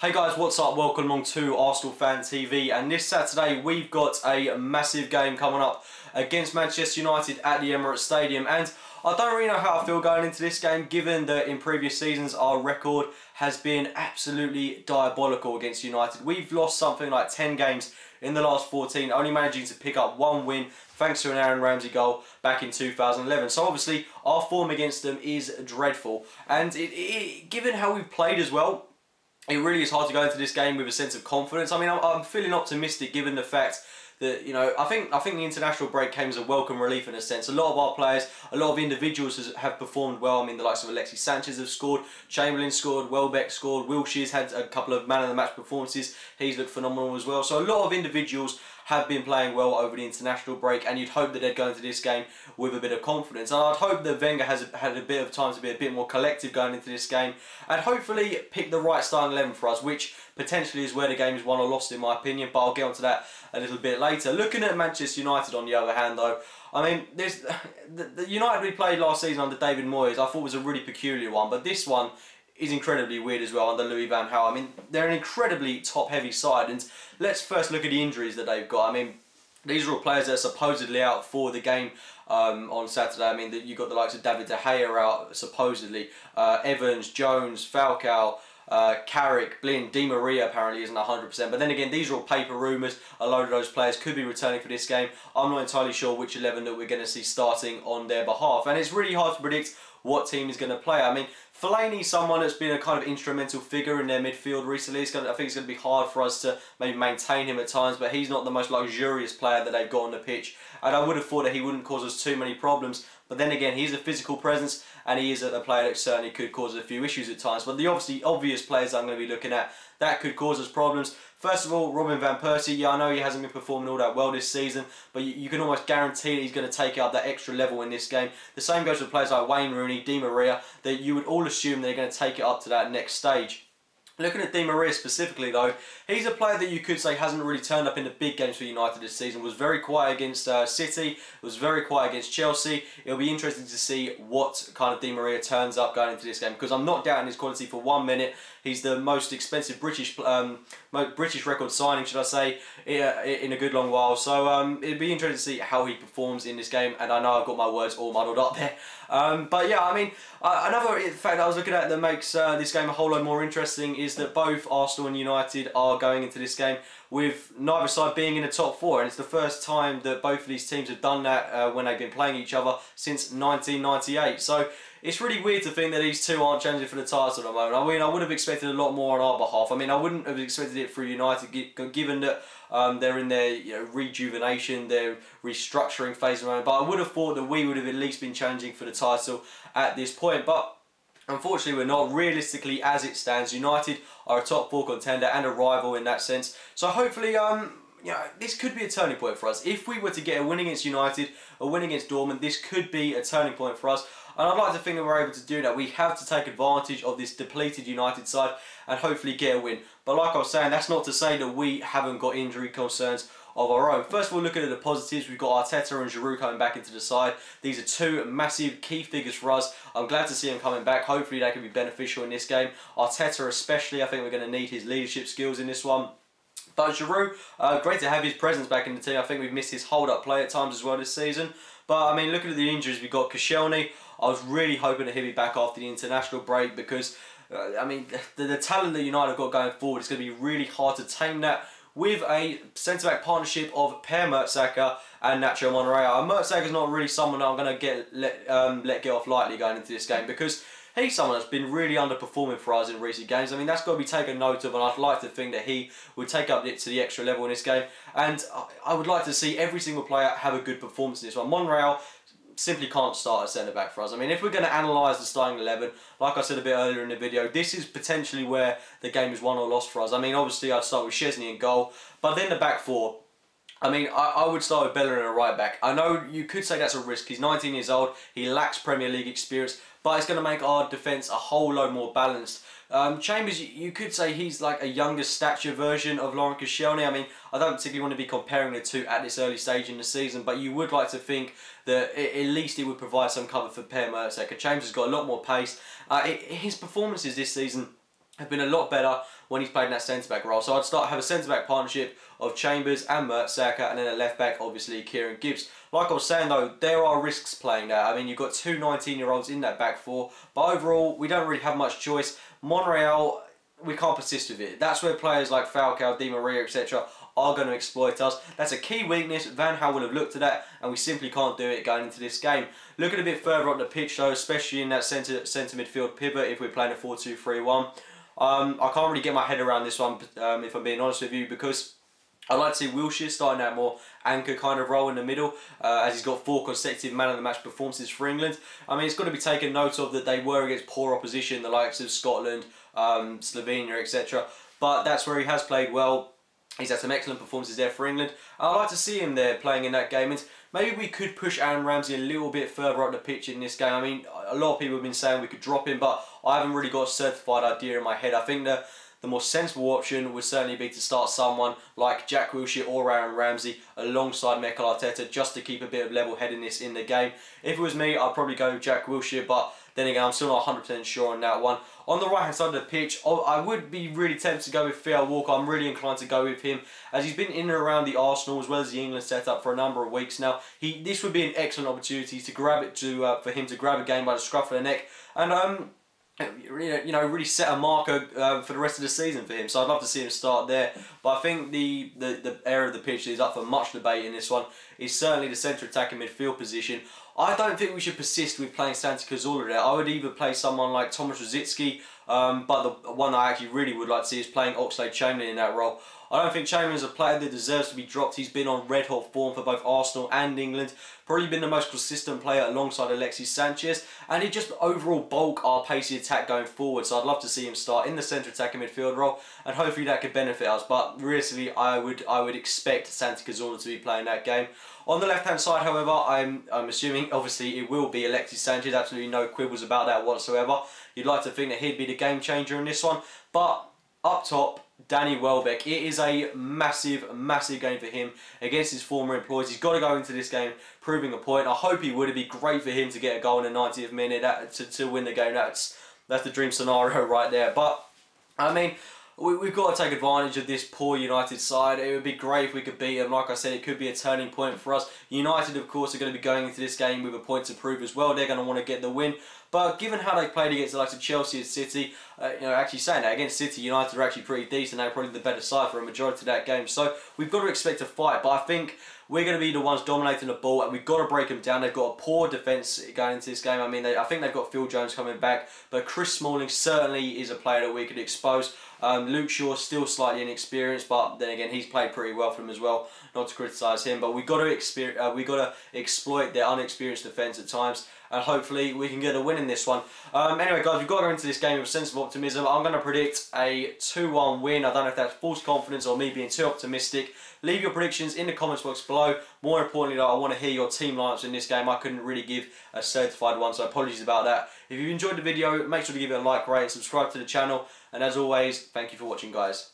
Hey guys, what's up? Welcome along to Arsenal Fan TV, and this Saturday we've got a massive game coming up against Manchester United at the Emirates Stadium, and I don't really know how I feel going into this game, given that in previous seasons our record has been absolutely diabolical against United. We've lost something like 10 games in the last 14, only managing to pick up one win thanks to an Aaron Ramsey goal back in 2011. So obviously our form against them is dreadful, and given how we've played as well, it really is hard to go into this game with a sense of confidence. I mean, I'm feeling optimistic given the fact that, you know, I think the international break came as a welcome relief in a sense. A lot of our players, a lot of individuals have performed well. I mean, the likes of Alexis Sanchez have scored, Chamberlain scored, Welbeck scored, Wilshere's had a couple of man-of-the-match performances. He's looked phenomenal as well. So a lot of individuals have been playing well over the international break, and you'd hope that they'd go into this game with a bit of confidence. And I'd hope that Wenger has had a bit of time to be a bit more collective going into this game, and hopefully pick the right starting 11 for us, which potentially is where the game is won or lost in my opinion, but I'll get onto that a little bit later. Looking at Manchester United on the other hand though, I mean, the United we played last season under David Moyes I thought was a really peculiar one, but this one is incredibly weird as well under Louis van Gaal. I mean, they're an incredibly top-heavy side, and let's first look at the injuries that they've got. I mean, these are all players that are supposedly out for the game on Saturday. I mean, you've got the likes of David De Gea out, supposedly. Evans, Jones, Falcao, Carrick, Blind, Di Maria apparently isn't 100%. But then again, these are all paper rumours. A load of those players could be returning for this game. I'm not entirely sure which 11 that we're going to see starting on their behalf. And it's really hard to predict what team is going to play. I mean, Fellaini's someone that's been a kind of instrumental figure in their midfield recently. I think it's going to be hard for us to maybe maintain him at times, but he's not the most luxurious player that they've got on the pitch. And I would have thought that he wouldn't cause us too many problems. But then again, he's a physical presence, and he is a player that certainly could cause a few issues at times. But the obvious players I'm going to be looking at that could cause us problems. First of all, Robin van Persie. Yeah, I know he hasn't been performing all that well this season, but you can almost guarantee that he's going to take it up that extra level in this game. The same goes for players like Wayne Rooney, Di Maria, that you would all assume they're going to take it up to that next stage. Looking at Di Maria specifically though, he's a player that you could say hasn't really turned up in the big games for United this season. Was very quiet against City, was very quiet against Chelsea. It'll be interesting to see what kind of Di Maria turns up going into this game, because I'm not doubting his quality for 1 minute. He's the most expensive British record signing, should I say, in a good long while. So it'd be interesting to see how he performs in this game, and I know I've got my words all muddled up there. But yeah, I mean, another fact I was looking at that makes this game a whole lot more interesting is that both Arsenal and United are going into this game with neither side being in the top four, and it's the first time that both of these teams have done that when they've been playing each other since 1998. So it's really weird to think that these two aren't challenging for the title at the moment. I mean, I would have expected a lot more on our behalf. I mean, I wouldn't have expected it through United, given that they're in their rejuvenation, their restructuring phase at the moment. But I would have thought that we would have at least been challenging for the title at this point. But unfortunately, we're not. Realistically, as it stands, United are a top four contender and a rival in that sense. So hopefully, you know, this could be a turning point for us. If we were to get a win against United, a win against Dortmund, this could be a turning point for us. And I'd like to think that we're able to do that. We have to take advantage of this depleted United side and hopefully get a win. But like I was saying, that's not to say that we haven't got injury concerns of our own. First of all, looking at the positives, we've got Arteta and Giroud coming back into the side. These are two massive key figures for us. I'm glad to see them coming back. Hopefully they can be beneficial in this game. Arteta especially, I think we're going to need his leadership skills in this one. But Giroud, great to have his presence back in the team. I think we've missed his hold-up play at times as well this season. But I mean, looking at the injuries, we've got Koscielny. I was really hoping that he'd be back after the international break, because I mean, the talent that United have got going forward, it's going to be really hard to tame that with a centre-back partnership of Per Mertesacker and Nacho Monreal. And Mertesacker's not really someone that I'm going to let get off lightly going into this game, because he's someone that's been really underperforming for us in recent games. I mean, that's got to be taken note of, and I'd like to think that he would take up it to the extra level in this game. And I would like to see every single player have a good performance in this one. Monreal simply can't start at centre-back for us. I mean, if we're going to analyse the starting 11, like I said a bit earlier in the video, this is potentially where the game is won or lost for us. I mean, obviously I'd start with Szczesny in goal, but then the back four, I mean, I would start with Bellerin at right back. I know you could say that's a risk. He's 19 years old, he lacks Premier League experience, but it's going to make our defence a whole load more balanced. Chambers, you could say he's like a younger stature version of Laurent Koscielny. I mean, I don't particularly want to be comparing the two at this early stage in the season, but you would like to think that at least it would provide some cover for Per Mertesacker. Chambers has got a lot more pace. His performances this season have been a lot better when he's played in that centre-back role. So I'd have a centre-back partnership of Chambers and Mertesacker, and then at left-back, obviously, Kieran Gibbs. Like I was saying though, there are risks playing that. I mean, you've got two 19-year-olds in that back four, but overall, we don't really have much choice. Monreal, we can't persist with it. That's where players like Falcao, Di Maria, etc. are going to exploit us. That's a key weakness. Van Gaal will have looked at that, and we simply can't do it going into this game. Looking a bit further up the pitch though, especially in that centre midfield pivot, if we're playing a 4-2-3-1, I can't really get my head around this one, if I'm being honest with you, because I'd like to see Wilshere starting that more anchor kind of role in the middle, as he's got 4 consecutive man of the match performances for England. I mean, it's got to be taken note of that they were against poor opposition, the likes of Scotland, Slovenia, etc. But that's where he has played well. He's had some excellent performances there for England. I'd like to see him there playing in that game. And maybe we could push Aaron Ramsey a little bit further up the pitch in this game. I mean, a lot of people have been saying we could drop him, but I haven't really got a certified idea in my head. I think that the more sensible option would certainly be to start someone like Jack Wilshere or Aaron Ramsey alongside Mikel Arteta, just to keep a bit of level-headedness in the game. If it was me, I'd probably go Jack Wilshere, but then again, I'm still not 100% sure on that one. On the right-hand side of the pitch, I would be really tempted to go with Theo Walcott. I'm really inclined to go with him, as he's been in and around the Arsenal as well as the England setup for a number of weeks now. This would be an excellent opportunity to grab it for him to grab a game by the scruff of the neck, and really set a marker for the rest of the season for him. So I'd love to see him start there. But I think the area of the pitch that is up for much debate in this one is certainly the centre attacking midfield position. I don't think we should persist with playing Santi Cazorla there. I would either play someone like Thomas Rosicky, but the one I actually really would like to see is playing Oxlade-Chamberlain in that role. I don't think Chamberlain's a player that deserves to be dropped. He's been on red-hot form for both Arsenal and England. Probably been the most consistent player alongside Alexis Sanchez. And he just overall bulk our pacey attack going forward. So I'd love to see him start in the centre attacking midfield role. And hopefully that could benefit us. But realistically, I would expect Santi Cazorla to be playing that game. On the left-hand side, however, I'm assuming, obviously, it will be Alexis Sanchez. Absolutely no quibbles about that whatsoever. You'd like to think that he'd be the game changer in this one. But up top, Danny Welbeck. It is a massive, massive game for him against his former employees. He's got to go into this game proving a point. I hope he would. It'd be great for him to get a goal in the 90th minute to win the game. That's the dream scenario right there. But, I mean, we've got to take advantage of this poor United side. It would be great if we could beat them. Like I said, it could be a turning point for us. United, of course, are going to be going into this game with a point to prove as well. They're going to want to get the win. But given how they played against the likes of Chelsea and City, actually saying that, against City, United are actually pretty decent. They're probably the better side for a majority of that game. So we've got to expect a fight. But I think we're going to be the ones dominating the ball, and we've got to break them down. They've got a poor defence going into this game. I mean, I think they've got Phil Jones coming back, but Chris Smalling certainly is a player that we could expose. Luke Shaw still slightly inexperienced, but then again, he's played pretty well for them as well. Not to criticise him, but we've got to exploit their unexperienced defence at times, and hopefully we can get a win in this one. Anyway, guys, we've got to go into this game with a sense of optimism. I'm going to predict a 2-1 win. I don't know if that's false confidence or me being too optimistic. Leave your predictions in the comments box below. More importantly, though, I want to hear your team lineups in this game. I couldn't really give a certified one, so apologies about that. If you enjoyed the video, make sure to give it a like, rate, and subscribe to the channel. And as always, thank you for watching, guys.